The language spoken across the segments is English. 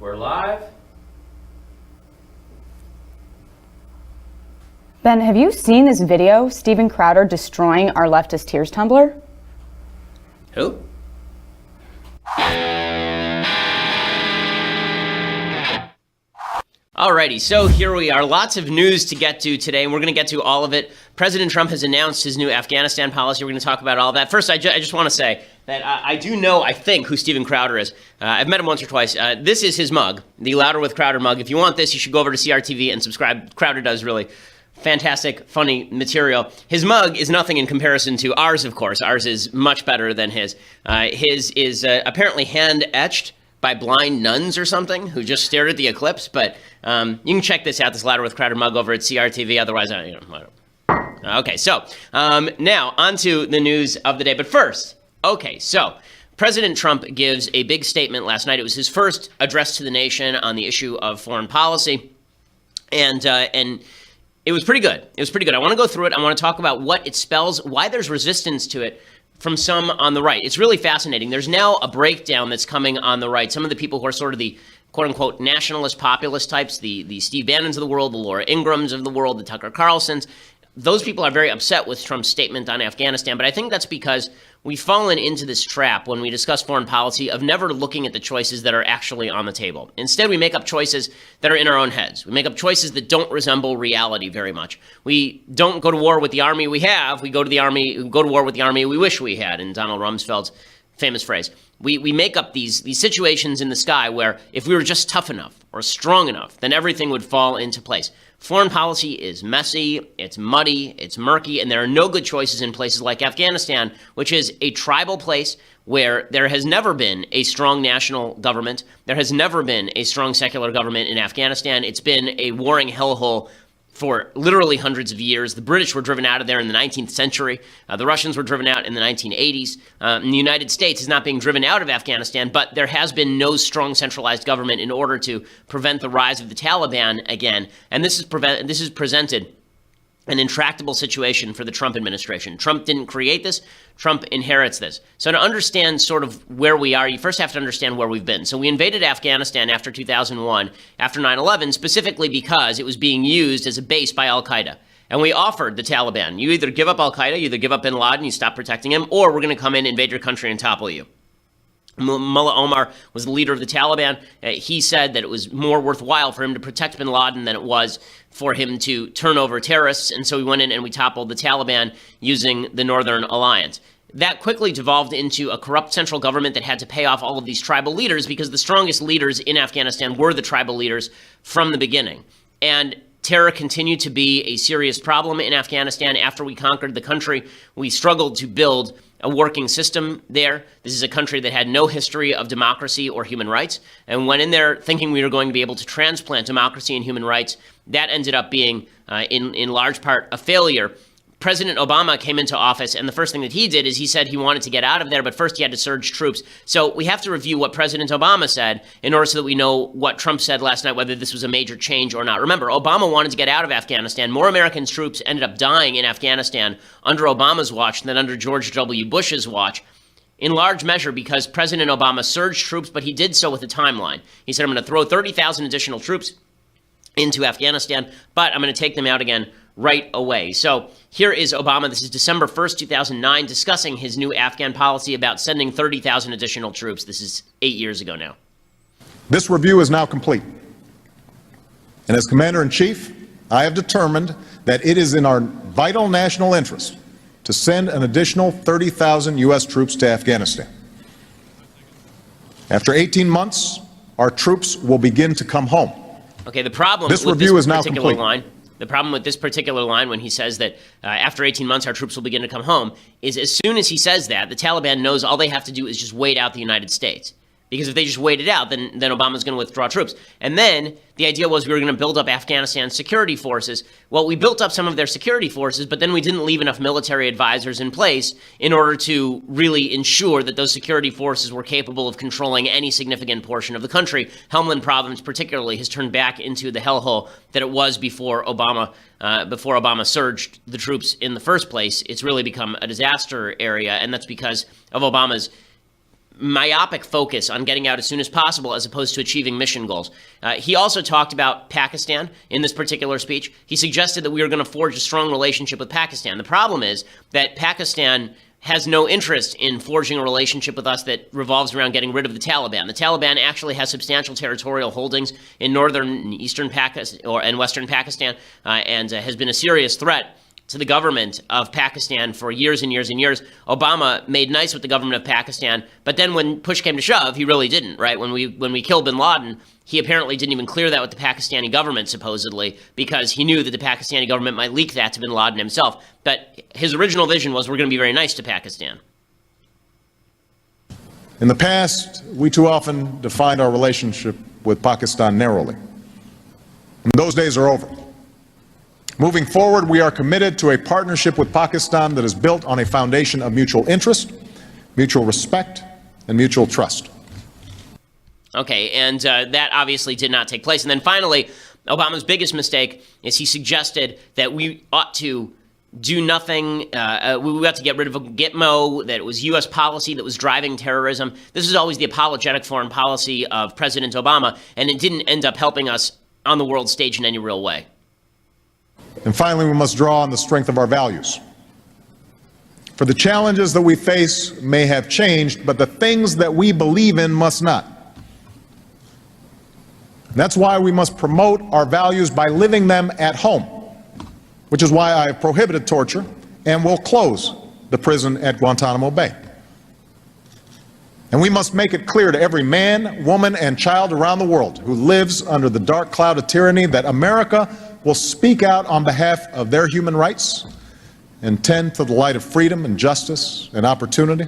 We're live. Ben, have you seen this video? Steven Crowder destroying our leftist tears tumbler? Who? Alrighty, so here we are. Lots of news to get to today, and we're going to get to all of it. President Trump has announced his new Afghanistan policy. We're going to talk about all that. First, I just want to say that I do know, I think, who Steven Crowder is. I've met him once or twice. This is his mug, the Louder with Crowder mug. If you want this, you should go over to CRTV and subscribe. Crowder does really fantastic, funny material. His mug is nothing in comparison to ours, of course. Ours is much better than his. His is apparently hand-etched by blind nuns or something who just stared at the eclipse. But you can check this out, this Louder with Crowder mug over at CRTV. Otherwise, I don't. Okay, so now on to the news of the day. But first, okay, so President Trump gives a big statement last night. It was his first address to the nation on the issue of foreign policy. And it was pretty good. It was pretty good. I want to go through it. I want to talk about what it spells, why there's resistance to it from some on the right. It's really fascinating. There's now a breakdown that's coming on the right. Some of the people who are sort of the quote-unquote nationalist populist types, the Steve Bannons of the world, the Laura Ingrams of the world, the Tucker Carlsons, those people are very upset with Trump's statement on Afghanistan. But I think that's because we've fallen into this trap when we discuss foreign policy of never looking at the choices that are actually on the table. Instead, we make up choices that are in our own heads. We make up choices that don't resemble reality very much. We don't go to war with the army we have. We go to war with the army we wish we had, in Donald Rumsfeld's famous phrase. We make up these situations in the sky where if we were just tough enough or strong enough, then everything would fall into place. Foreign policy is messy, it's muddy, it's murky, and there are no good choices in places like Afghanistan, which is a tribal place where there has never been a strong national government. There has never been a strong secular government in Afghanistan. It's been a warring hellhole for literally hundreds of years. The British were driven out of there in the 19th century. The Russians were driven out in the 1980s. And the United States is not being driven out of Afghanistan, but there has been no strong centralized government in order to prevent the rise of the Taliban again. And this is presented an intractable situation for the Trump administration. Trump didn't create this. Trump inherits this. So to understand sort of where we are, you first have to understand where we've been. So we invaded Afghanistan after 2001, after 9/11, specifically because it was being used as a base by al-Qaeda. And we offered the Taliban, you either give up al-Qaeda, you either give up bin Laden, you stop protecting him, or we're going to come in, invade your country, and topple you. Mullah Omar was the leader of the Taliban. He said that it was more worthwhile for him to protect bin Laden than it was for him to turn over terrorists. And so we went in and we toppled the Taliban using the Northern Alliance. That quickly devolved into a corrupt central government that had to pay off all of these tribal leaders because the strongest leaders in Afghanistan were the tribal leaders from the beginning. And terror continued to be a serious problem in Afghanistan. After we conquered the country, we struggled to build a working system there. This is a country that had no history of democracy or human rights, and went in there thinking we were going to be able to transplant democracy and human rights. That ended up being, in large part, a failure. President Obama came into office, and the first thing that he did is he said he wanted to get out of there, but first he had to surge troops. So we have to review what President Obama said in order so that we know what Trump said last night, whether this was a major change or not. Remember, Obama wanted to get out of Afghanistan. More American troops ended up dying in Afghanistan under Obama's watch than under George W. Bush's watch, in large measure because President Obama surged troops, but he did so with a timeline. He said, I'm going to throw 30,000 additional troops into Afghanistan, but I'm going to take them out again right away. So here is Obama. This is December 1st, 2009, discussing his new Afghan policy about sending 30,000 additional troops. This is 8 years ago now. This review is now complete. And as Commander-in-Chief, I have determined that it is in our vital national interest to send an additional 30,000 U.S. troops to Afghanistan. After 18 months, our troops will begin to come home. Okay, the problem this with review this is now particular complete. line, the problem with this particular line when he says that after 18 months our troops will begin to come home is as soon as he says that, the Taliban knows all they have to do is just wait out the United States. Because if they just wait it out, then Obama's going to withdraw troops. And then the idea was we were going to build up Afghanistan's security forces. Well, we built up some of their security forces, but then we didn't leave enough military advisors in place in order to really ensure that those security forces were capable of controlling any significant portion of the country. Helmand Province, particularly, has turned back into the hellhole that it was before Obama surged the troops in the first place. It's really become a disaster area, and that's because of Obama's myopic focus on getting out as soon as possible as opposed to achieving mission goals. He also talked about Pakistan in this particular speech. He suggested that we are going to forge a strong relationship with Pakistan. The problem is that Pakistan has no interest in forging a relationship with us that revolves around getting rid of the Taliban. The Taliban actually has substantial territorial holdings in northern and eastern Pakistan and western Pakistan, and has been a serious threat to the government of Pakistan for years and years and years. Obama made nice with the government of Pakistan, but then when push came to shove, he really didn't, right? When we killed bin Laden, he apparently didn't even clear that with the Pakistani government, supposedly, because he knew that the Pakistani government might leak that to bin Laden himself. But his original vision was, we're going to be very nice to Pakistan. In the past, we too often defined our relationship with Pakistan narrowly. And those days are over. Moving forward, we are committed to a partnership with Pakistan that is built on a foundation of mutual interest, mutual respect, and mutual trust. Okay, and that obviously did not take place. And then finally, Obama's biggest mistake is he suggested that we ought to do nothing, we ought to get rid of a Gitmo, that it was U.S. policy that was driving terrorism. This is always the apologetic foreign policy of President Obama, and it didn't end up helping us on the world stage in any real way. And finally, we must draw on the strength of our values. For the challenges that we face may have changed, but the things that we believe in must not. That's why we must promote our values by living them at home, which is why I have prohibited torture and will close the prison at Guantanamo Bay. And we must make it clear to every man, woman, and child around the world who lives under the dark cloud of tyranny that America will speak out on behalf of their human rights and tend to the light of freedom and justice and opportunity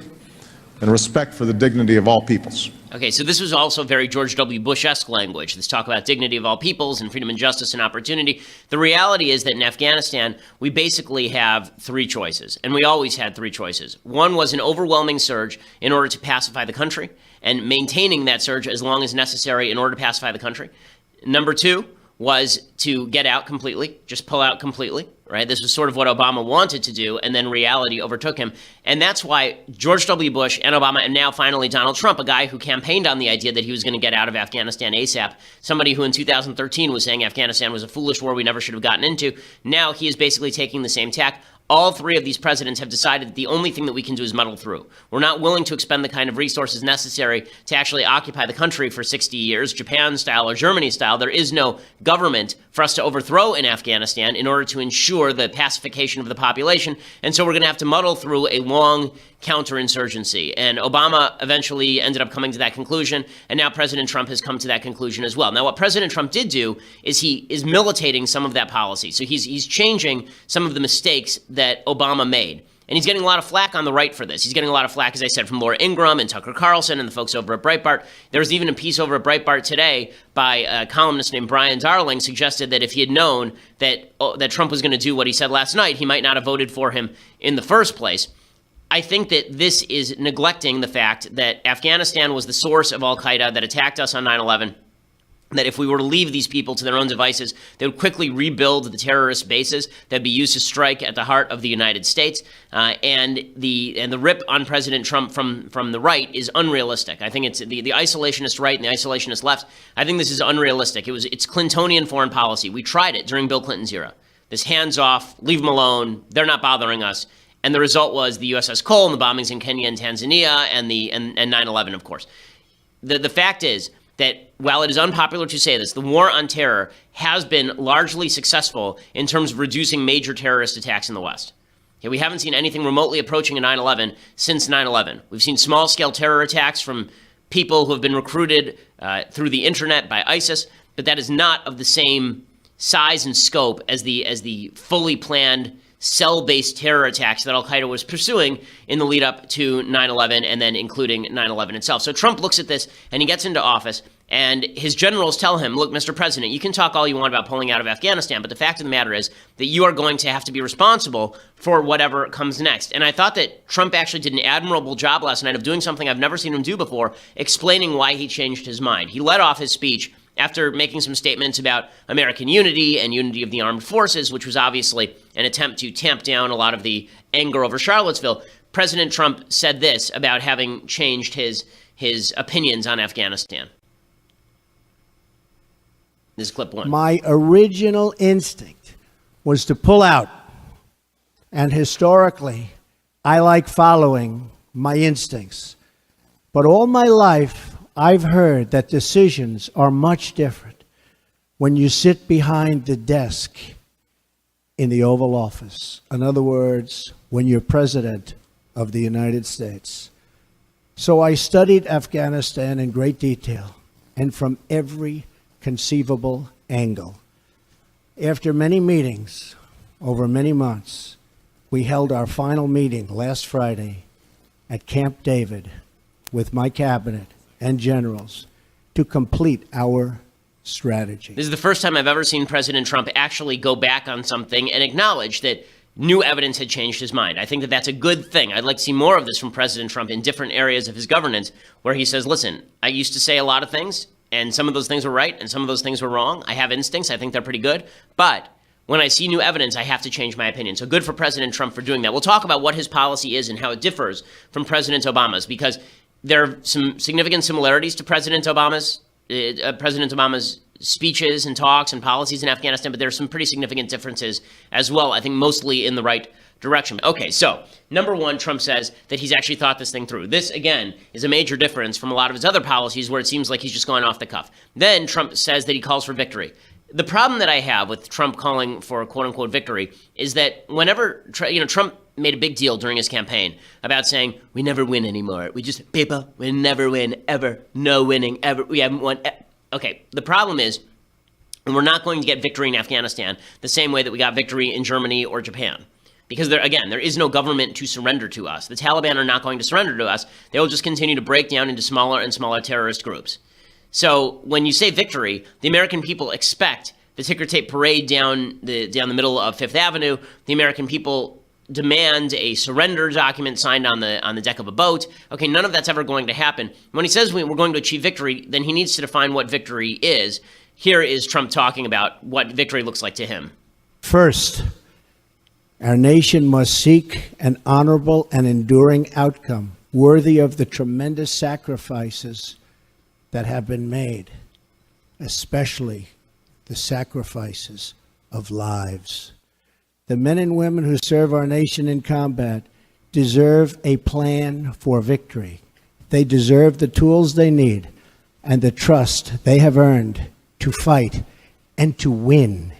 and respect for the dignity of all peoples. Okay, so this was also very George W. Bush-esque language, this talk about dignity of all peoples and freedom and justice and opportunity. The reality is that in Afghanistan, we basically have three choices, and we always had three choices. One was an overwhelming surge in order to pacify the country, and maintaining that surge as long as necessary in order to pacify the country. Number two was to get out completely, just pull out completely, right? This was sort of what Obama wanted to do, and then reality overtook him. And that's why George W. Bush and Obama, and now finally Donald Trump, a guy who campaigned on the idea that he was going to get out of Afghanistan ASAP, somebody who in 2013 was saying Afghanistan was a foolish war we never should have gotten into, now he is basically taking the same tack. All three of these presidents have decided that the only thing that we can do is muddle through. We're not willing to expend the kind of resources necessary to actually occupy the country for 60 years, Japan style or Germany style. There is no government for us to overthrow in Afghanistan in order to ensure the pacification of the population. And so we're going to have to muddle through a long counterinsurgency. And Obama eventually ended up coming to that conclusion, and now President Trump has come to that conclusion as well. Now, what President Trump did do is he is militating some of that policy. So he's changing some of the mistakes that Obama made. And he's getting a lot of flack on the right for this. He's getting a lot of flack, as I said, from Laura Ingraham and Tucker Carlson and the folks over at Breitbart. There was even a piece over at Breitbart today by a columnist named Brian Darling suggested that if he had known that Trump was going to do what he said last night, he might not have voted for him in the first place. I think that this is neglecting the fact that Afghanistan was the source of al-Qaeda that attacked us on 9/11. That if we were to leave these people to their own devices, they would quickly rebuild the terrorist bases that would be used to strike at the heart of the United States. And the rip on President Trump from the right is unrealistic. I think it's the isolationist right and the isolationist left. I think this is unrealistic. It's Clintonian foreign policy. We tried it during Bill Clinton's era. This hands off, leave them alone, they're not bothering us. And the result was the USS Cole and the bombings in Kenya and Tanzania and 9/11, of course. The fact is that while it is unpopular to say this, the war on terror has been largely successful in terms of reducing major terrorist attacks in the West. Okay, we haven't seen anything remotely approaching a 9/11 since 9/11. We've seen small-scale terror attacks from people who have been recruited through the internet by ISIS, but that is not of the same size and scope as the fully planned cell-based terror attacks that al-Qaeda was pursuing in the lead up to 9/11 and then including 9/11 itself. So Trump looks at this and he gets into office and his generals tell him, look, Mr. President, you can talk all you want about pulling out of Afghanistan, but the fact of the matter is that you are going to have to be responsible for whatever comes next. And I thought that Trump actually did an admirable job last night of doing something I've never seen him do before, explaining why he changed his mind. He led off his speech after making some statements about American unity and unity of the armed forces, which was obviously an attempt to tamp down a lot of the anger over Charlottesville. President Trump said this about having changed his opinions on Afghanistan. This is clip one. My original instinct was to pull out. And historically, I like following my instincts. But all my life, I've heard that decisions are much different when you sit behind the desk in the Oval Office. In other words, when you're president of the United States. So I studied Afghanistan in great detail and from every conceivable angle. After many meetings over many months, we held our final meeting last Friday at Camp David with my cabinet and generals to complete our strategy. This is the first time I've ever seen President Trump actually go back on something and acknowledge that new evidence had changed his mind. I think that that's a good thing. I'd like to see more of this from President Trump in different areas of his governance, where he says, listen, I used to say a lot of things, and some of those things were right, and some of those things were wrong. I have instincts. I think they're pretty good. But when I see new evidence, I have to change my opinion. So good for President Trump for doing that. We'll talk about what his policy is and how it differs from President Obama's, because there are some significant similarities to President Obama's speeches and talks and policies in Afghanistan, but there are some pretty significant differences as well, I think mostly in the right direction. Okay, so number one, Trump says that he's actually thought this thing through. This, again, is a major difference from a lot of his other policies where it seems like he's just going off the cuff. Then Trump says that he calls for victory. The problem that I have with Trump calling for a quote-unquote victory is that whenever, Trump made a big deal during his campaign about saying, we never win anymore. We just, people, we never win, ever. No winning, ever. We haven't won. Okay, the problem is, we're not going to get victory in Afghanistan the same way that we got victory in Germany or Japan. Because there is no government to surrender to us. The Taliban are not going to surrender to us. They will just continue to break down into smaller and smaller terrorist groups. So when you say victory, the American people expect the ticker tape parade down the middle of Fifth Avenue. The American people demand a surrender document signed on the deck of a boat. Okay, none of that's ever going to happen. When he says we're going to achieve victory, then he needs to define what victory is. Here is Trump talking about what victory looks like to him. First, our nation must seek an honorable and enduring outcome worthy of the tremendous sacrifices that have been made, especially the sacrifices of lives. The men and women who serve our nation in combat deserve a plan for victory. They deserve the tools they need and the trust they have earned to fight and to win.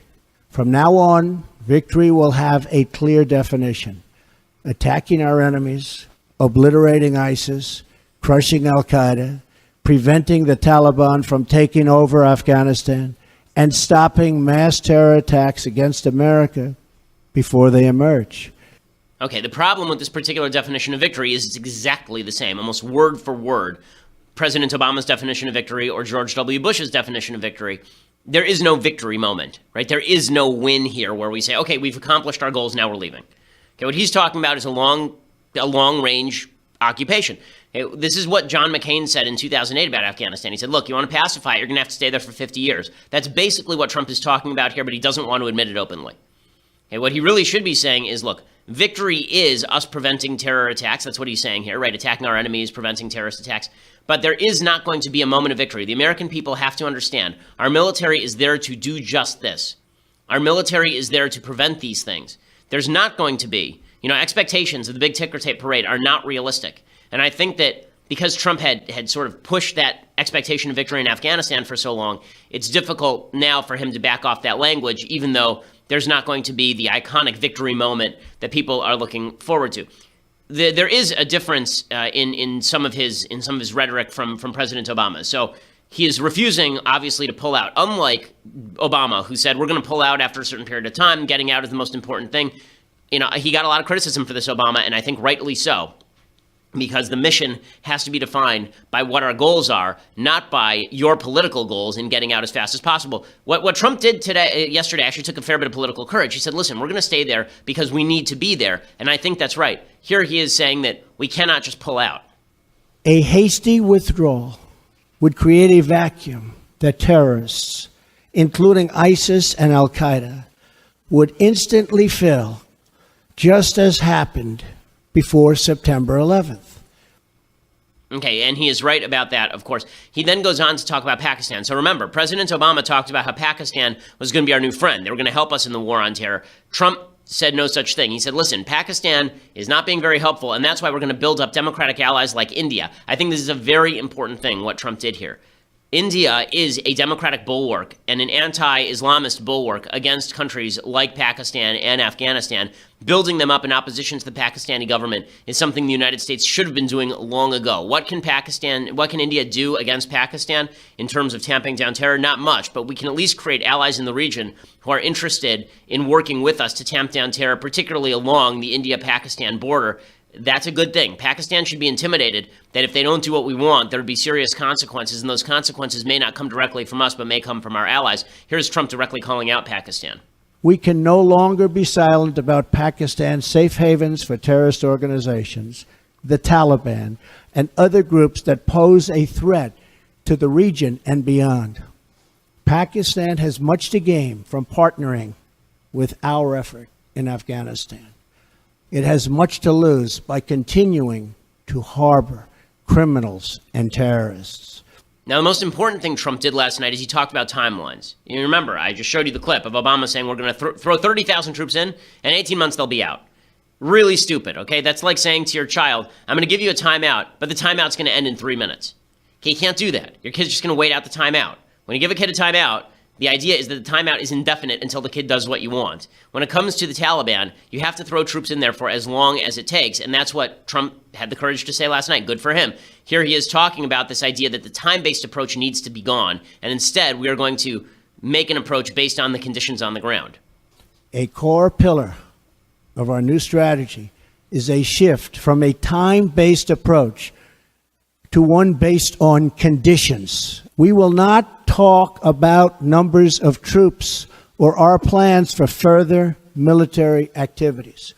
From now on, victory will have a clear definition: attacking our enemies, obliterating ISIS, crushing al-Qaeda, preventing the Taliban from taking over Afghanistan, and stopping mass terror attacks against America before they emerge. Okay, the problem with this particular definition of victory is it's exactly the same, almost word for word, President Obama's definition of victory or George W. Bush's definition of victory. There is no victory moment, right? There is no win here where we say, okay, we've accomplished our goals, now we're leaving. Okay, what he's talking about is a long-range occupation. Okay, this is what John McCain said in 2008 about Afghanistan. He said, look, you want to pacify it, you're going to have to stay there for 50 years. That's basically what Trump is talking about here, but he doesn't want to admit it openly. Okay, what he really should be saying is, look, victory is us preventing terror attacks. That's what he's saying here, right? Attacking our enemies, preventing terrorist attacks. But there is not going to be a moment of victory. The American people have to understand our military is there to do just this. Our military is there to prevent these things. There's not going to be, expectations of the big ticker tape parade are not realistic. And I think that because Trump had sort of pushed that expectation of victory in Afghanistan for so long, it's difficult now for him to back off that language, even though there's not going to be the iconic victory moment that people are looking forward to. There is a difference in some of his rhetoric from President Obama. So he is refusing, obviously, to pull out. Unlike Obama, who said we're going to pull out after a certain period of time, getting out is the most important thing. He got a lot of criticism for this, Obama, and I think rightly so, because the mission has to be defined by what our goals are, not by your political goals in getting out as fast as possible. What Trump did yesterday actually took a fair bit of political courage. He said, listen, we're going to stay there because we need to be there. And I think that's right. Here he is saying that we cannot just pull out. A hasty withdrawal would create a vacuum that terrorists, including ISIS and al-Qaeda, would instantly fill, just as happened before September 11th. Okay, and he is right about that, of course. He then goes on to talk about Pakistan. So remember, President Obama talked about how Pakistan was going to be our new friend. They were going to help us in the war on terror. Trump said no such thing. He said, listen, Pakistan is not being very helpful, and that's why we're going to build up democratic allies like India. I think this is a very important thing, what Trump did here. India is a democratic bulwark and an anti-Islamist bulwark against countries like Pakistan and Afghanistan. Building them up in opposition to the Pakistani government is something the United States should have been doing long ago. What can India do against Pakistan in terms of tamping down terror? Not much, but we can at least create allies in the region who are interested in working with us to tamp down terror, particularly along the India-Pakistan border. That's a good thing. Pakistan should be intimidated that if they don't do what we want, there would be serious consequences, and those consequences may not come directly from us, but may come from our allies. Here's Trump directly calling out Pakistan. We can no longer be silent about Pakistan's safe havens for terrorist organizations, the Taliban, and other groups that pose a threat to the region and beyond. Pakistan has much to gain from partnering with our effort in Afghanistan. It has much to lose by continuing to harbor criminals and terrorists. Now, the most important thing Trump did last night is he talked about timelines. You remember, I just showed you the clip of Obama saying we're going to throw 30,000 troops in, and 18 months they'll be out. Really stupid, okay? That's like saying to your child, I'm going to give you a timeout, but the timeout's going to end in 3 minutes. Okay, you can't do that. Your kid's just going to wait out the timeout. When you give a kid a timeout, the idea is that the timeout is indefinite until the kid does what you want. When it comes to the Taliban, you have to throw troops in there for as long as it takes, and that's what Trump had the courage to say last night. Good for him. Here he is talking about this idea that the time-based approach needs to be gone, and instead we are going to make an approach based on the conditions on the ground. A core pillar of our new strategy is a shift from a time-based approach to one based on conditions. We will not talk about numbers of troops or our plans for further military activities.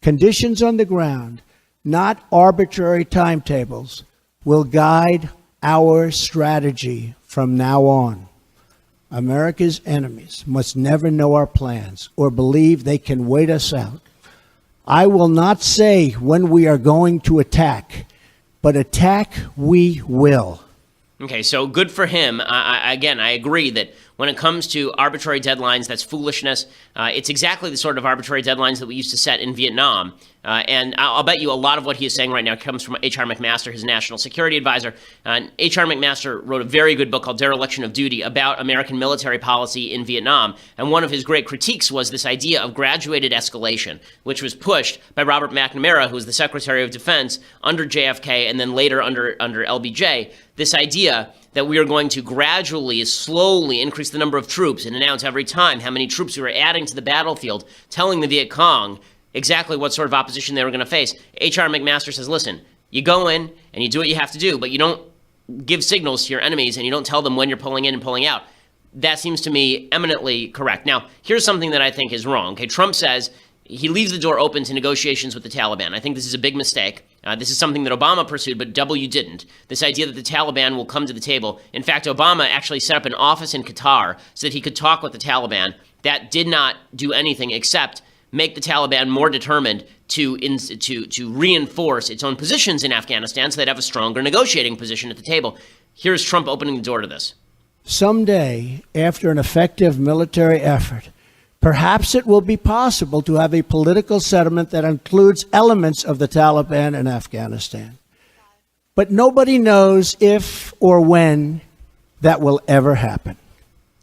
Conditions on the ground, not arbitrary timetables, will guide our strategy from now on. America's enemies must never know our plans or believe they can wait us out. I will not say when we are going to attack, but attack we will. Okay, so good for him. I agree that when it comes to arbitrary deadlines, that's foolishness. It's exactly the sort of arbitrary deadlines that we used to set in Vietnam. And I'll bet you a lot of what he is saying right now comes from H.R. McMaster, his national security advisor. H.R. McMaster wrote a very good book called Dereliction of Duty about American military policy in Vietnam. And one of his great critiques was this idea of graduated escalation, which was pushed by Robert McNamara, who was the Secretary of Defense under JFK and then later under LBJ. This idea that we are going to gradually, slowly increase the number of troops and announce every time how many troops we were adding to the battlefield, telling the Viet Cong exactly what sort of opposition they were going to face. H.R. McMaster says, listen, you go in and you do what you have to do, but you don't give signals to your enemies and you don't tell them when you're pulling in and pulling out. That seems to me eminently correct. Now, here's something that I think is wrong. Okay, Trump says he leaves the door open to negotiations with the Taliban. I think this is a big mistake. This is something that Obama pursued, but W didn't. This idea that the Taliban will come to the table. In fact, Obama actually set up an office in Qatar so that he could talk with the Taliban. That did not do anything except make the Taliban more determined to reinforce its own positions in Afghanistan so they'd have a stronger negotiating position at the table. Here's Trump opening the door to this. Someday, after an effective military effort, perhaps it will be possible to have a political settlement that includes elements of the Taliban in Afghanistan. But nobody knows if or when that will ever happen.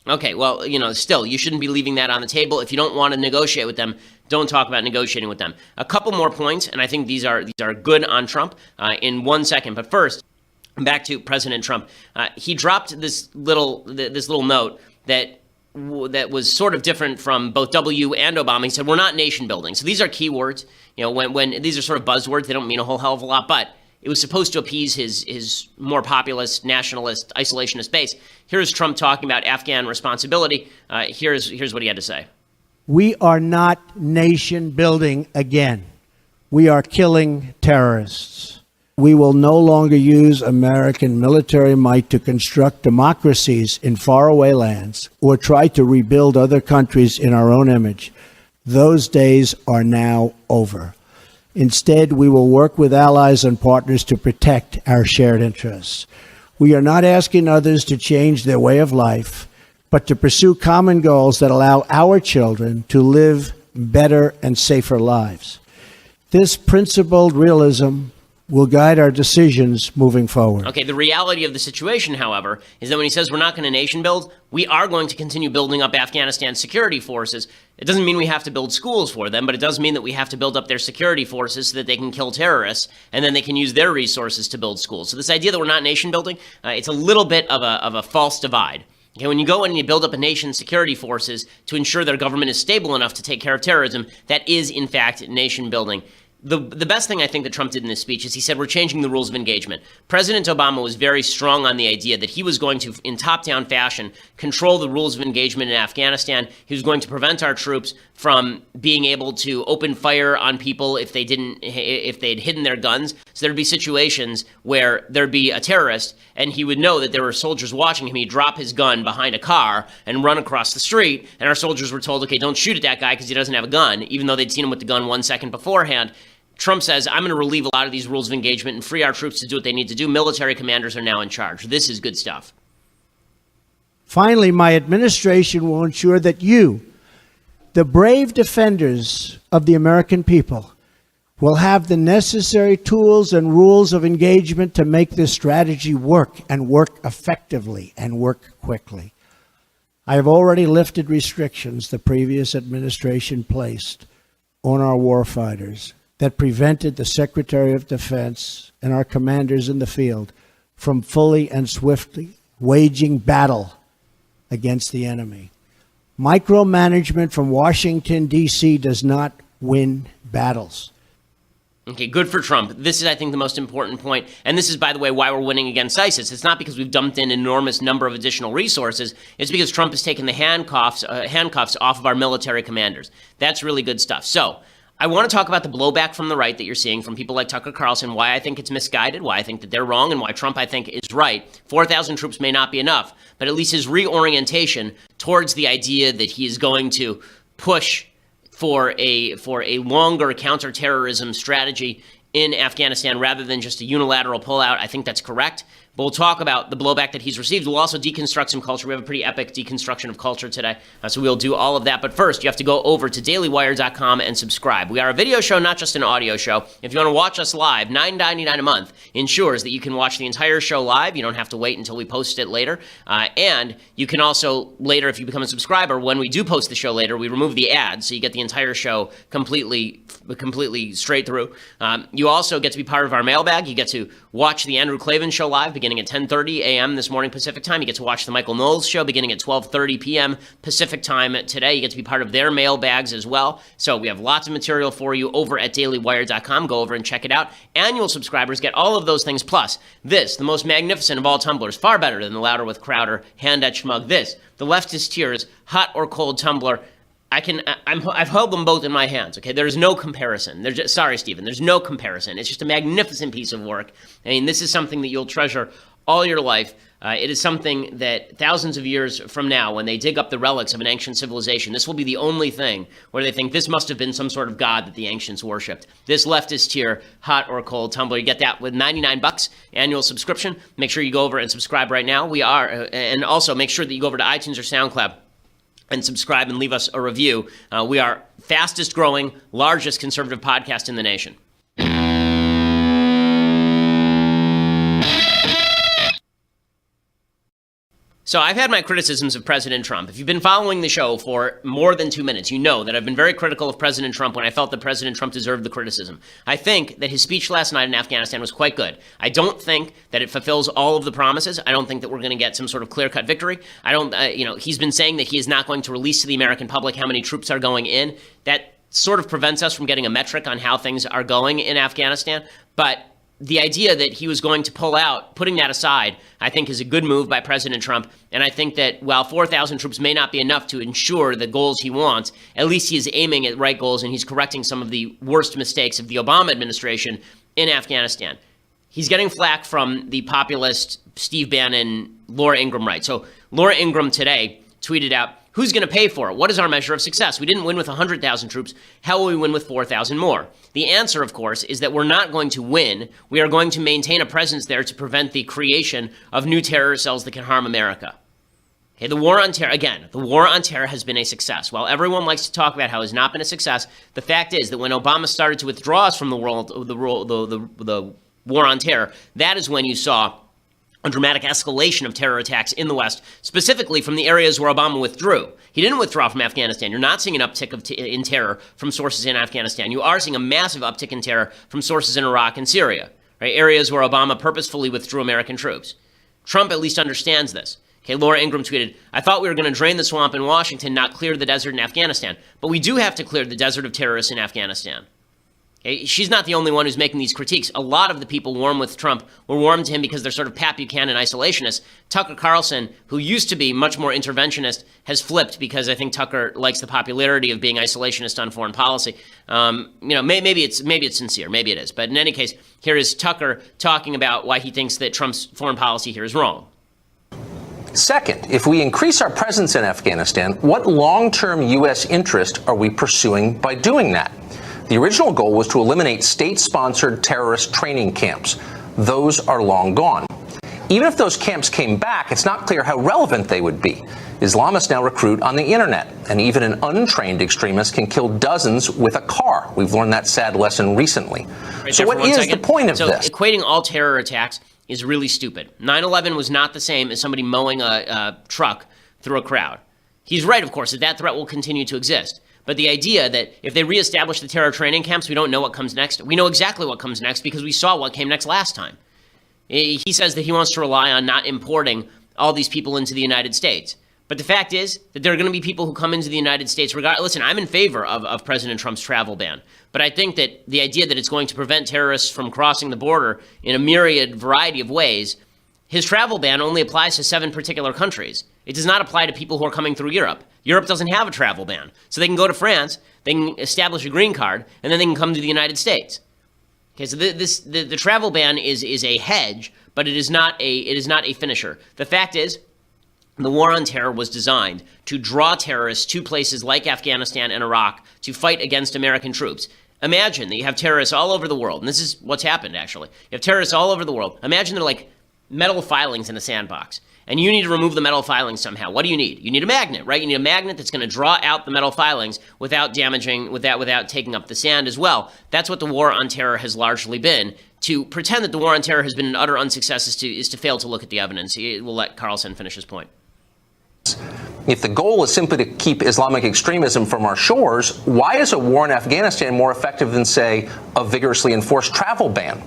Okay, well, still, you shouldn't be leaving that on the table. If you don't want to negotiate with them, don't talk about negotiating with them. A couple more points, and I think these are good on Trump in 1 second. But first, back to President Trump. He dropped this little note that was sort of different from both W and Obama. He said, we're not nation building. So these are keywords. When these are sort of buzzwords, they don't mean a whole hell of a lot, but it was supposed to appease his more populist, nationalist, isolationist base. Here's Trump talking about Afghan responsibility. Here's what he had to say. We are not nation building again. We are killing terrorists. We will no longer use American military might to construct democracies in faraway lands or try to rebuild other countries in our own image. Those days are now over. Instead, we will work with allies and partners to protect our shared interests. We are not asking others to change their way of life, but to pursue common goals that allow our children to live better and safer lives. This principled realism will guide our decisions moving forward. Okay, the reality of the situation, however, is that when he says we're not going to nation build, we are going to continue building up Afghanistan's security forces. It doesn't mean we have to build schools for them, but it does mean that we have to build up their security forces so that they can kill terrorists, and then they can use their resources to build schools. So this idea that we're not nation building, it's a little bit of a false divide. Okay, when you go in and you build up a nation's security forces to ensure their government is stable enough to take care of terrorism, that is, in fact, nation building. The best thing I think that Trump did in this speech is he said we're changing the rules of engagement. President Obama was very strong on the idea that he was going to, in top-down fashion, control the rules of engagement in Afghanistan. He was going to prevent our troops from being able to open fire on people if they'd hidden their guns. So there'd be situations where there'd be a terrorist and he would know that there were soldiers watching him. He'd drop his gun behind a car and run across the street. And our soldiers were told, okay, don't shoot at that guy because he doesn't have a gun, even though they'd seen him with the gun 1 second beforehand. Trump says, I'm going to relieve a lot of these rules of engagement and free our troops to do what they need to do. Military commanders are now in charge. This is good stuff. Finally, my administration will ensure that you, the brave defenders of the American people, will have the necessary tools and rules of engagement to make this strategy work and work effectively and work quickly. I have already lifted restrictions the previous administration placed on our warfighters that prevented the Secretary of Defense and our commanders in the field from fully and swiftly waging battle against the enemy. Micromanagement from Washington, D.C. does not win battles. Okay, good for Trump. This is, I think, the most important point. And this is, by the way, why we're winning against ISIS. It's not because we've dumped in an enormous number of additional resources. It's because Trump has taken the handcuffs off of our military commanders. That's really good stuff. So I want to talk about the blowback from the right that you're seeing from people like Tucker Carlson, why I think it's misguided, why I think that they're wrong, and why Trump, I think, is right. 4,000 troops may not be enough, but at least his reorientation towards the idea that he is going to push for a longer counterterrorism strategy in Afghanistan rather than just a unilateral pullout, I think that's correct. But we'll talk about the blowback that he's received. We'll also deconstruct some culture. We have a pretty epic deconstruction of culture today, so we'll do all of that. But first, you have to go over to dailywire.com and subscribe. We are a video show, not just an audio show. If you want to watch us live, $9.99 a month ensures that you can watch the entire show live. You don't have to wait until we post it later. And you can also, later, if you become a subscriber, when we do post the show later, we remove the ads, so you get the entire show completely straight through. You also get to be part of our mailbag. You get to watch the Andrew Klavan Show live beginning at 10:30 a.m. this morning Pacific time. You get to watch the Michael Knowles Show beginning at 12:30 p.m. Pacific time today. You get to be part of their mailbags as well. So we have lots of material for you over at dailywire.com. Go over and check it out. Annual subscribers get all of those things, plus this, the most magnificent of all tumblers, far better than the Louder with Crowder hand-etched mug. This, the Leftist Tears hot or cold tumbler. I've held them both in my hands, okay? There's no comparison. Sorry, Stephen, there's no comparison. It's just a magnificent piece of work. I mean, this is something that you'll treasure all your life. It is something that thousands of years from now, when they dig up the relics of an ancient civilization, this will be the only thing where they think this must have been some sort of god that the ancients worshipped. This Leftist Tier hot or cold tumbler, you get that with $99 annual subscription. Make sure you go over and subscribe right now. And also make sure that you go over to iTunes or SoundCloud and subscribe and leave us a review. We are fastest growing, largest conservative podcast in the nation. So I've had my criticisms of President Trump. If you've been following the show for more than 2 minutes, you know that I've been very critical of President Trump when I felt that President Trump deserved the criticism. I think that his speech last night in Afghanistan was quite good. I don't think that it fulfills all of the promises. I don't think that we're going to get some sort of clear-cut victory. He's been saying that he is not going to release to the American public how many troops are going in. That sort of prevents us from getting a metric on how things are going in Afghanistan. But the idea that he was going to pull out, putting that aside, I think is a good move by President Trump. And I think that while 4,000 troops may not be enough to ensure the goals he wants, at least he is aiming at right goals and he's correcting some of the worst mistakes of the Obama administration in Afghanistan. He's getting flack from the populist Steve Bannon, Laura Ingraham right. So Laura Ingraham today tweeted out, "Who's going to pay for it? What is our measure of success? We didn't win with 100,000 troops. How will we win with 4,000 more?" The answer, of course, is that we're not going to win. We are going to maintain a presence there to prevent the creation of new terror cells that can harm America. Okay, the war on terror, again, the war on terror has been a success. While everyone likes to talk about how it has not been a success, the fact is that when Obama started to withdraw us from the war on terror, that is when you saw a dramatic escalation of terror attacks in the West, specifically from the areas where Obama withdrew. He didn't withdraw from Afghanistan. You're not seeing an uptick in terror from sources in Afghanistan. You are seeing a massive uptick in terror from sources in Iraq and Syria, right? Areas where Obama purposefully withdrew American troops. Trump at least understands this. Okay, Laura Ingraham tweeted, "I thought we were going to drain the swamp in Washington, not clear the desert in Afghanistan. But we do have to clear the desert of terrorists in Afghanistan." Okay, she's not the only one who's making these critiques. A lot of the people warm with Trump were warm to him because they're sort of Pat Buchanan isolationists. Tucker Carlson, who used to be much more interventionist, has flipped because I think Tucker likes the popularity of being isolationist on foreign policy. Maybe it's sincere, maybe it is. But in any case, here is Tucker talking about why he thinks that Trump's foreign policy here is wrong. Second, if we increase our presence in Afghanistan, what long-term U.S. interest are we pursuing by doing that? The original goal was to eliminate state-sponsored terrorist training camps. Those are long gone. Even if those camps came back, it's not clear how relevant they would be. Islamists now recruit on the internet, and even an untrained extremist can kill dozens with a car. We've learned that sad lesson recently. So what is the point of this? Equating all terror attacks is really stupid. 9/11 was not the same as somebody mowing a truck through a crowd. He's right, of course, that threat will continue to exist. But the idea that if they reestablish the terror training camps, we don't know what comes next. We know exactly what comes next because we saw what came next last time. He says that he wants to rely on not importing all these people into the United States. But the fact is that there are going to be people who come into the United States. Listen, I'm in favor of President Trump's travel ban. But I think that the idea that it's going to prevent terrorists from crossing the border in a myriad variety of ways, his travel ban only applies to 7 particular countries. It does not apply to people who are coming through Europe. Europe doesn't have a travel ban. So they can go to France, they can establish a green card, and then they can come to the United States. Okay, so the travel ban is a hedge, but it is not a finisher. The fact is, the war on terror was designed to draw terrorists to places like Afghanistan and Iraq to fight against American troops. Imagine that you have terrorists all over the world, and this is what's happened, actually. You have terrorists all over the world. Imagine they're like metal filings in a sandbox, and you need to remove the metal filings somehow. What do you need? You need a magnet, right? You need a magnet that's going to draw out the metal filings without taking up the sand as well. That's what the war on terror has largely been. To pretend that the war on terror has been an utter unsuccess is to fail to look at the evidence. We'll let Carlson finish his point. If the goal is simply to keep Islamic extremism from our shores, why is a war in Afghanistan more effective than, say, a vigorously enforced travel ban?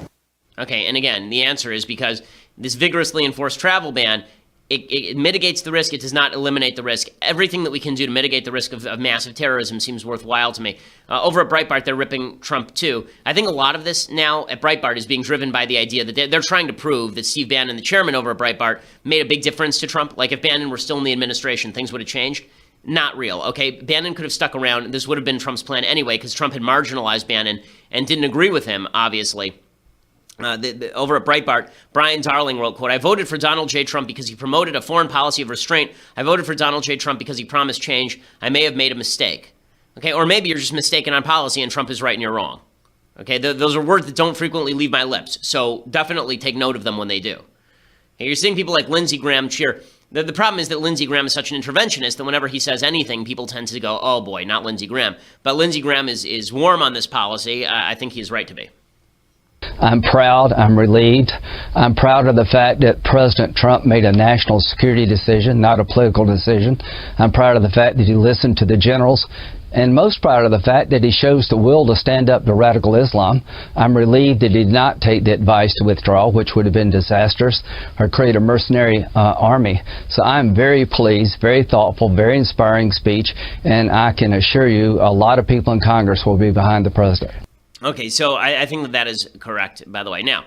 Okay, and again, the answer is because this vigorously enforced travel ban, it mitigates the risk. It does not eliminate the risk. Everything that we can do to mitigate the risk of massive terrorism seems worthwhile to me. Over at Breitbart, they're ripping Trump too. I think a lot of this now at Breitbart is being driven by the idea that they're trying to prove that Steve Bannon, the chairman over at Breitbart, made a big difference to Trump. Like if Bannon were still in the administration, things would have changed. Not real. Okay, Bannon could have stuck around. This would have been Trump's plan anyway because Trump had marginalized Bannon and didn't agree with him, obviously. Over at Breitbart, Brian Darling wrote, quote, "I voted for Donald J. Trump because he promoted a foreign policy of restraint. I voted for Donald J. Trump because he promised change. I may have made a mistake." Okay, or maybe you're just mistaken on policy and Trump is right and you're wrong. Okay, those are words that don't frequently leave my lips, so definitely take note of them when they do. Okay, you're seeing people like Lindsey Graham cheer. The problem is that Lindsey Graham is such an interventionist that whenever he says anything, people tend to go, oh boy, not Lindsey Graham. But Lindsey Graham is warm on this policy. I think he's right to be. I'm proud. I'm relieved. I'm proud of the fact that President Trump made a national security decision, not a political decision. I'm proud of the fact that he listened to the generals, and most proud of the fact that he shows the will to stand up to radical Islam. I'm relieved that he did not take the advice to withdraw, which would have been disastrous, or create a mercenary army. So I'm very pleased, very thoughtful, very inspiring speech, and I can assure you a lot of people in Congress will be behind the president. Okay, so I think that is correct, by the way. Now,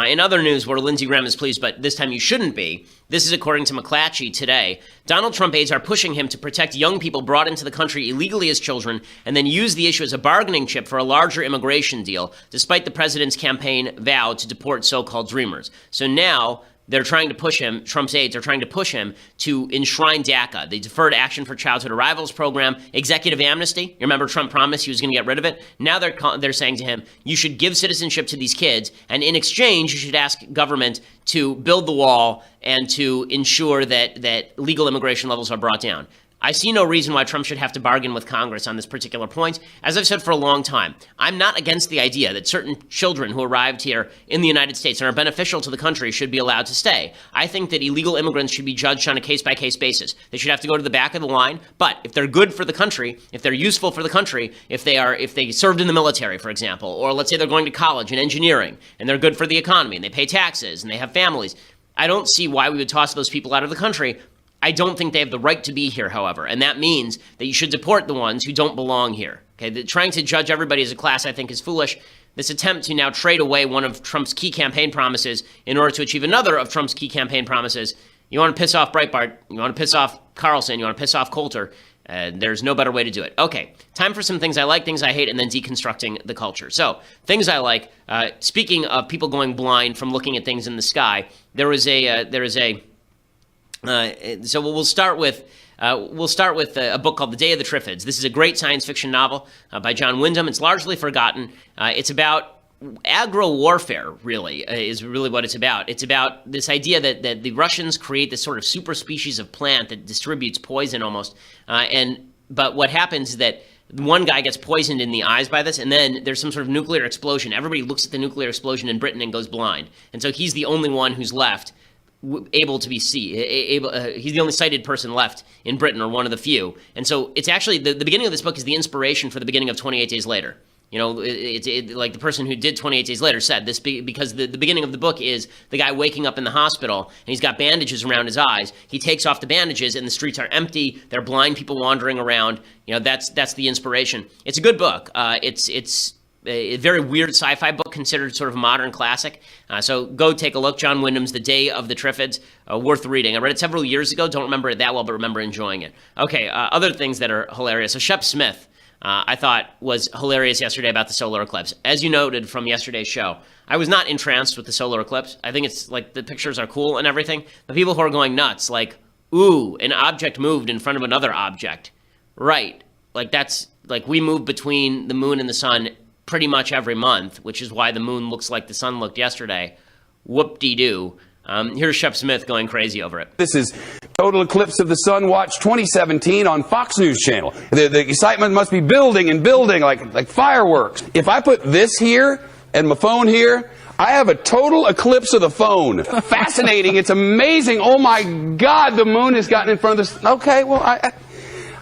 in other news where Lindsey Graham is pleased, but this time you shouldn't be, this is according to McClatchy today. Donald Trump aides are pushing him to protect young people brought into the country illegally as children and then use the issue as a bargaining chip for a larger immigration deal, despite the president's campaign vow to deport so-called dreamers. So now they're trying to push him, Trump's aides are trying to push him to enshrine DACA, the Deferred Action for Childhood Arrivals program, executive amnesty. You remember Trump promised he was going to get rid of it? Now they're saying to him, you should give citizenship to these kids, and in exchange, you should ask government to build the wall and to ensure that legal immigration levels are brought down. I see no reason why Trump should have to bargain with Congress on this particular point. As I've said for a long time, I'm not against the idea that certain children who arrived here in the United States and are beneficial to the country should be allowed to stay. I think that illegal immigrants should be judged on a case-by-case basis. They should have to go to the back of the line, but if they're good for the country, if they're useful for the country, if they served in the military, for example, or let's say they're going to college in engineering, and they're good for the economy, and they pay taxes, and they have families, I don't see why we would toss those people out of the country. I don't think they have the right to be here, however, and that means that you should deport the ones who don't belong here. Okay, trying to judge everybody as a class, I think, is foolish. This attempt to now trade away one of Trump's key campaign promises in order to achieve another of Trump's key campaign promises. You want to piss off Breitbart, you want to piss off Carlson, you want to piss off Coulter. There's no better way to do it. Okay, time for some things I like, things I hate, and then deconstructing the culture. So, things I like. Speaking of people going blind from looking at things in the sky, so we'll start with a book called The Day of the Triffids. This is a great science fiction novel by John Wyndham. It's largely forgotten. It's about agro-warfare, really, is really what it's about. It's about this idea that the Russians create this sort of super species of plant that distributes poison almost. But what happens is that one guy gets poisoned in the eyes by this, and then there's some sort of nuclear explosion. Everybody looks at the nuclear explosion in Britain and goes blind. And so he's the only one who's left able to be he's the only sighted person left in Britain, or one of the few. And so it's actually, the beginning of this book is the inspiration for the beginning of 28 Days Later. You know, like the person who did 28 Days Later said this, because the beginning of the book is the guy waking up in the hospital, and he's got bandages around his eyes. He takes off the bandages, and the streets are empty. There are blind people wandering around. You know, that's the inspiration. It's a good book. It's a very weird sci-fi book, considered sort of a modern classic. So go take a look. John Wyndham's The Day of the Triffids, worth reading. I read it several years ago. Don't remember it that well, but remember enjoying it. Okay, other things that are hilarious. So Shep Smith, I thought, was hilarious yesterday about the solar eclipse. As you noted from yesterday's show, I was not entranced with the solar eclipse. I think it's like the pictures are cool and everything. The people who are going nuts, like, ooh, an object moved in front of another object. Right. Like that's, like we move between the moon and the sun pretty much every month, which is why the moon looks like the sun looked yesterday. Whoop-de-doo. Here's Shep Smith going crazy over it. This is Total Eclipse of the Sun Watch 2017 on Fox News Channel. The excitement must be building and building like fireworks. If I put this here and my phone here, I have a total eclipse of the phone. Fascinating. It's amazing. Oh my God, the moon has gotten in front of this. Okay, well,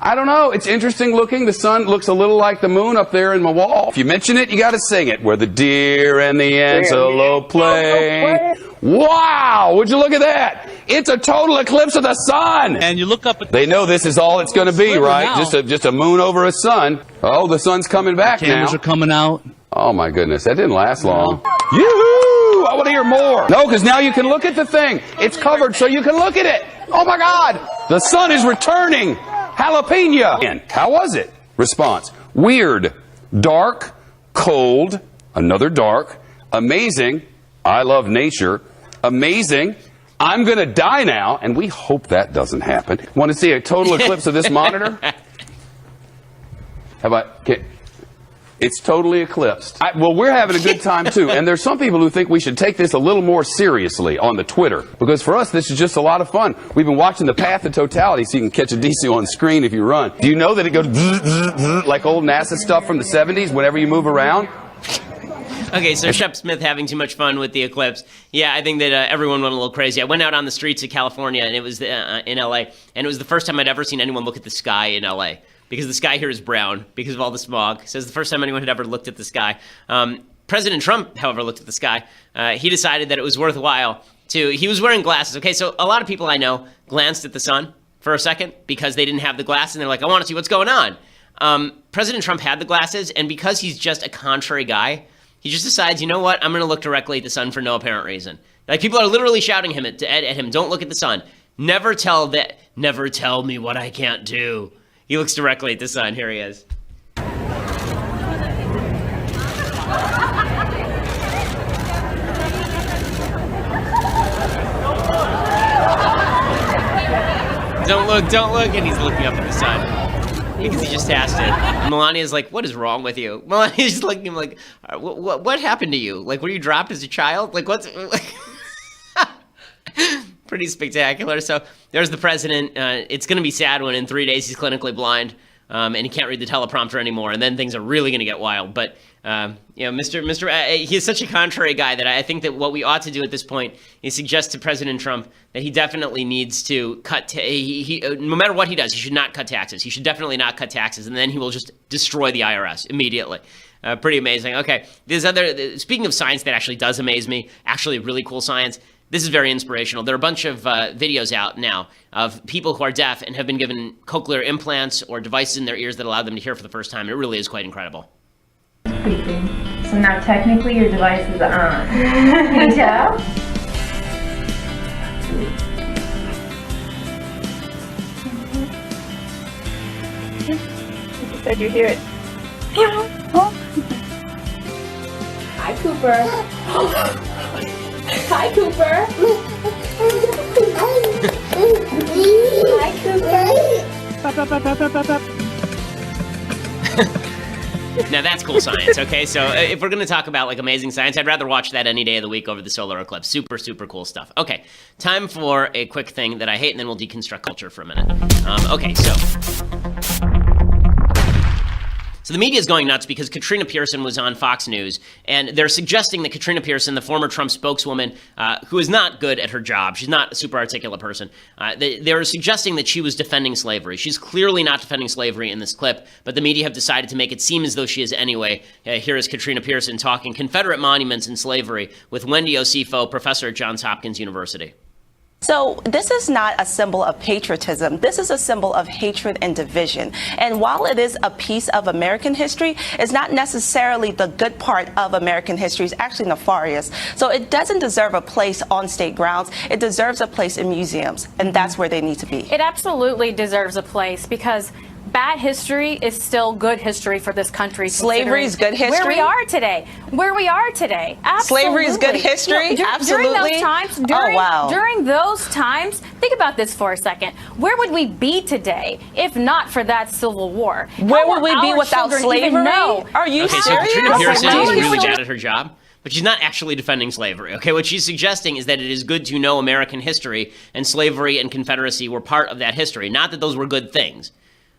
I don't know. It's interesting looking. The sun looks a little like the moon up there in my wall. If you mention it, you got to sing it. Where the deer and the antelope play. Wow! Would you look at that? It's a total eclipse of the sun. And you look up at they know this is all it's going to be, right? Just a moon over a sun. Oh, the sun's coming back now. Cameras are coming out. Oh my goodness, that didn't last long. Yoo-hoo! I want to hear more. No, because now you can look at the thing. It's covered so you can look at it. Oh my God! The sun is returning. Jalapeno. How was it? Response. Weird. Dark. Cold. Another dark. Amazing. I love nature. Amazing. I'm going to die now, and we hope that doesn't happen. Want to see a total eclipse of this monitor? How about... It's totally eclipsed. Well, we're having a good time, too. And there's some people who think we should take this a little more seriously on the Twitter. Because for us, this is just a lot of fun. We've been watching The Path of Totality so you can catch a DC on screen if you run. Do you know that it goes like old NASA stuff from the 70s whenever you move around? Okay, so Shep Smith having too much fun with the eclipse. Yeah, I think that everyone went a little crazy. I went out on the streets of California, and it was in LA, and it was the first time I'd ever seen anyone look at the sky in LA. Because the sky here is brown because of all the smog. Says the first time anyone had ever looked at the sky. President Trump, however, looked at the sky. He decided that it was worthwhile he was wearing glasses. Okay, so a lot of people I know glanced at the sun for a second because they didn't have the glasses, and they're like, I want to see what's going on. President Trump had the glasses, and because he's just a contrary guy, he just decides, you know what, I'm going to look directly at the sun for no apparent reason. Like, people are literally shouting at him, don't look at the sun. Never tell me what I can't do. He looks directly at the sun. Here he is. don't look, and he's looking up at the sun because he just has to. And Melania's like, what is wrong with you? Melania's just looking at him like, what happened to you? Like, were you dropped as a child? Like, what's... Pretty spectacular. So there's the president. It's going to be sad when in 3 days he's clinically blind and he can't read the teleprompter anymore, and then things are really going to get wild. But he is such a contrary guy that I think that what we ought to do at this point is suggest to President Trump that he definitely needs to cut. No matter what he does, he should not cut taxes. He should definitely not cut taxes, and then he will just destroy the IRS immediately. Pretty amazing. Okay, speaking of science that actually does amaze me, actually really cool science. This is very inspirational. There are a bunch of videos out now of people who are deaf and have been given cochlear implants or devices in their ears that allow them to hear for the first time. It really is quite incredible. Beeping. So now technically your device is on. Can you tell? You said you hear it. Hi, Cooper. Hi, Cooper. Hi, Cooper. Now that's cool science, okay? So if we're going to talk about like amazing science, I'd rather watch that any day of the week over the solar eclipse. Super, super cool stuff. Okay, time for a quick thing that I hate, and then we'll deconstruct culture for a minute. Okay, So the media is going nuts because Katrina Pearson was on Fox News, and they're suggesting that Katrina Pearson, the former Trump spokeswoman, who is not good at her job, she's not a super articulate person, they're suggesting that she was defending slavery. She's clearly not defending slavery in this clip, but the media have decided to make it seem as though she is anyway. Here is Katrina Pearson talking Confederate monuments and slavery with Wendy Osifo, professor at Johns Hopkins University. So this is not a symbol of patriotism. This is a symbol of hatred and division. And while it is a piece of American history, it's not necessarily the good part of American history. It's actually nefarious. So it doesn't deserve a place on state grounds. It deserves a place in museums. And that's where they need to be. It absolutely deserves a place because bad history is still good history for this country. Slavery is good history? Where we are today. Absolutely. Slavery is good history? Absolutely. During those times, during those times, think about this for a second. Where would we be today if not for that Civil War? Where would we be without slavery? Are you serious? So Katrina Pearson is really bad at her job, but she's not actually defending slavery. Okay, what she's suggesting is that it is good to know American history, and slavery and Confederacy were part of that history, not that those were good things.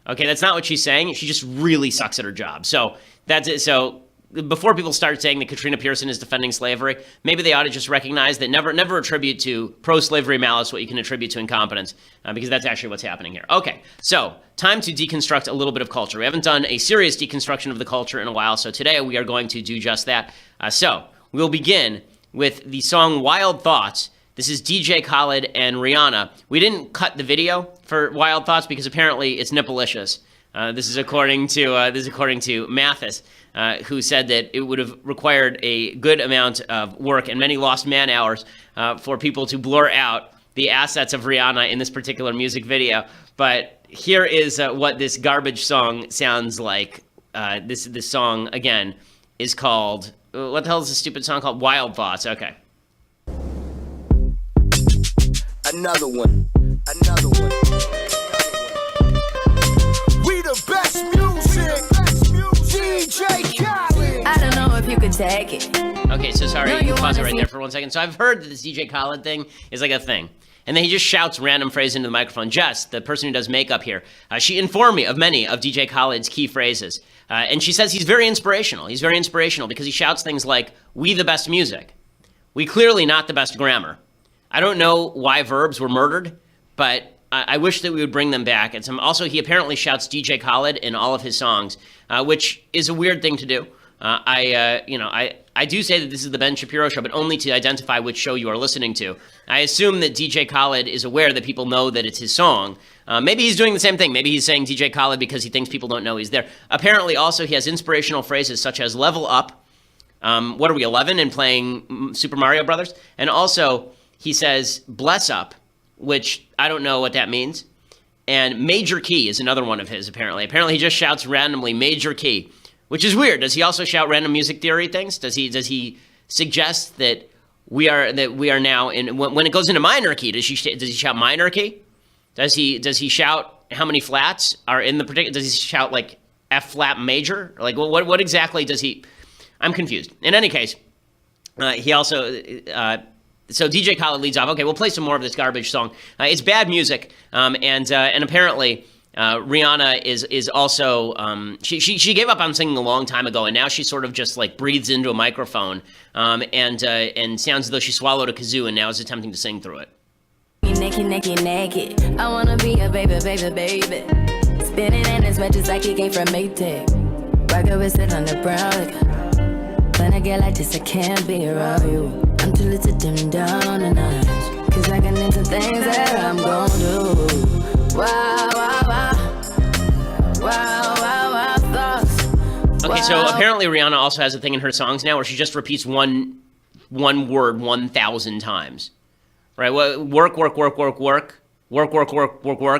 Okay, that's not what she's saying. She just really sucks at her job. So that's it. So before people start saying that Katrina Pearson is defending slavery, maybe they ought to just recognize that never attribute to pro-slavery malice what you can attribute to incompetence, because that's actually what's happening here. Okay, so time to deconstruct a little bit of culture. We haven't done a serious deconstruction of the culture in a while, so today we are going to do just that. So we'll begin with the song Wild Thoughts. This is DJ Khaled and Rihanna. We didn't cut the video for Wild Thoughts because apparently it's nippleicious. This is according to Mathis, who said that it would have required a good amount of work and many lost man hours for people to blur out the assets of Rihanna in this particular music video. But here is what this garbage song sounds like. This song again is called, what the hell is this stupid song called? Wild Thoughts. Okay. Another one. We the best music. DJ Khaled. I don't know if you could take it. Okay, so sorry, you can pause it right there for 1 second. So I've heard that this DJ Khaled thing is like a thing. And then he just shouts random phrases into the microphone. Jess, the person who does makeup here, she informed me of many of DJ Khaled's key phrases. And she says he's very inspirational. He's very inspirational because he shouts things like, we the best music. We clearly not the best grammar. I don't know why verbs were murdered, but I wish that we would bring them back. And also, he apparently shouts DJ Khaled in all of his songs, which is a weird thing to do. I do say that this is the Ben Shapiro show, but only to identify which show you are listening to. I assume that DJ Khaled is aware that people know that it's his song. Maybe he's doing the same thing. Maybe he's saying DJ Khaled because he thinks people don't know he's there. Apparently, also, he has inspirational phrases such as level up. What are we, 11 and playing Super Mario Brothers? And also, he says bless up, which I don't know what that means. And major key is another one of his, apparently. Apparently, he just shouts randomly major key, which is weird. Does he also shout random music theory things? Does he suggest that we are now in, when it goes into minor key, does he shout minor key? Does he shout how many flats are in the particular? Does he shout like F flat major? Like what exactly does he? I'm confused. In any case, he also so DJ Khaled leads off. Okay, we'll play some more of this garbage song. It's bad music, and apparently Rihanna is also she gave up on singing a long time ago, and now she sort of just like breathes into a microphone and sounds as though she swallowed a kazoo, and now is attempting to sing through it. Naked. I wanna be a baby. Spinning in as much as like it came from Maytag. Rocket with it on the brown liquor. When I get like this, I can't be around you. I'm too little to dim down a notch. Cause I can into things that I'm gon' do. Wow, thoughts. Okay, so apparently Rihanna also has a thing in her songs now where she just repeats one word 1,000 times. Right, well, work,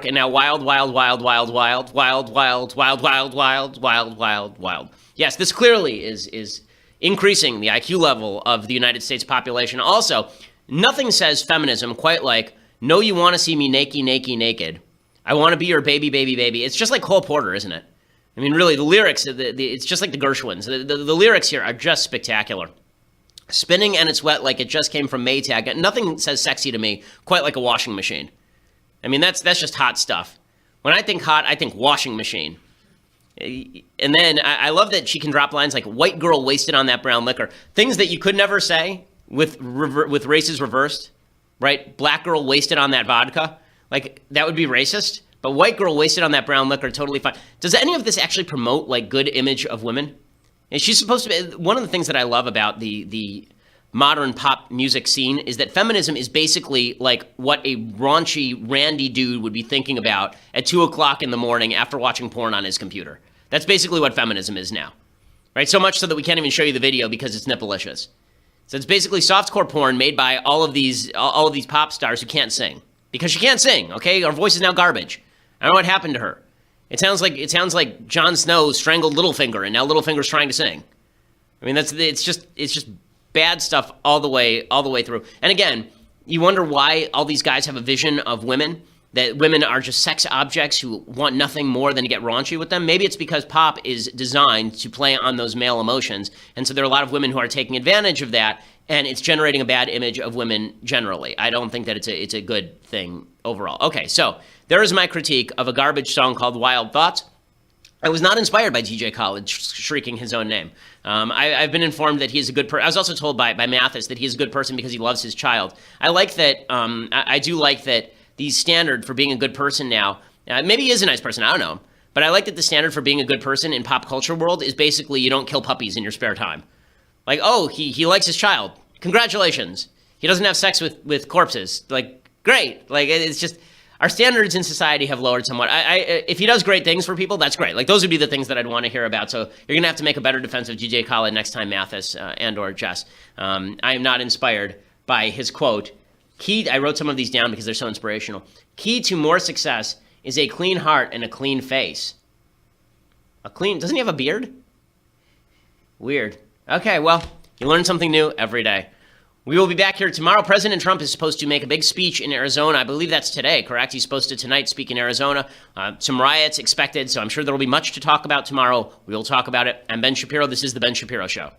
and now wild. Yes, this clearly is increasing the IQ level of the United States population. Also, nothing says feminism quite like, no, you want to see me naked. I want to be your baby. It's just like Cole Porter, isn't it? I mean, really, the lyrics, it's just like the Gershwins. The lyrics here are just spectacular. Spinning and it's wet like it just came from Maytag. Nothing says sexy to me quite like a washing machine. I mean, that's just hot stuff. When I think hot, I think washing machine. And then I love that she can drop lines like white girl wasted on that brown liquor. Things that you could never say with races reversed, right? Black girl wasted on that vodka. Like, that would be racist. But white girl wasted on that brown liquor, totally fine. Does any of this actually promote, like, good image of women? And she's supposed to be, one of the things that I love about the modern pop music scene is that feminism is basically like what a raunchy, randy dude would be thinking about at 2 o'clock in the morning after watching porn on his computer. That's basically what feminism is now, right? So much so that we can't even show you the video because it's nippleicious. So it's basically softcore porn made by all of these pop stars who can't sing because she can't sing. Okay, her voice is now garbage. I don't know what happened to her. It sounds like Jon Snow strangled Littlefinger, and now Littlefinger's trying to sing. I mean, it's just bad stuff all the way through. And again, you wonder why all these guys have a vision of women, that women are just sex objects who want nothing more than to get raunchy with them. Maybe it's because pop is designed to play on those male emotions, and so there are a lot of women who are taking advantage of that, and it's generating a bad image of women generally. I don't think that it's a good thing overall. Okay, so there is my critique of a garbage song called Wild Thoughts. I was not inspired by DJ Khaled shrieking his own name. I've been informed that he is a good person. I was also told by Mathis that he is a good person because he loves his child. I like that. I do like that the standard for being a good person now, maybe he is a nice person, I don't know. But I like that the standard for being a good person in pop culture world is basically you don't kill puppies in your spare time. Like, oh, he likes his child. Congratulations. He doesn't have sex with corpses. Like, great. Like, it's just, our standards in society have lowered somewhat. If he does great things for people, that's great. Like, those would be the things that I'd want to hear about. So you're going to have to make a better defense of DJ Khaled next time, Mathis and or Jess. I am not inspired by his quote. I wrote some of these down because they're so inspirational. Key to more success is a clean heart and a clean face. Doesn't he have a beard? Weird. Okay, well, you learn something new every day. We will be back here tomorrow. President Trump is supposed to make a big speech in Arizona. I believe that's today, correct? He's supposed to tonight speak in Arizona. Some riots expected, so I'm sure there will be much to talk about tomorrow. We will talk about it. I'm Ben Shapiro. This is The Ben Shapiro Show.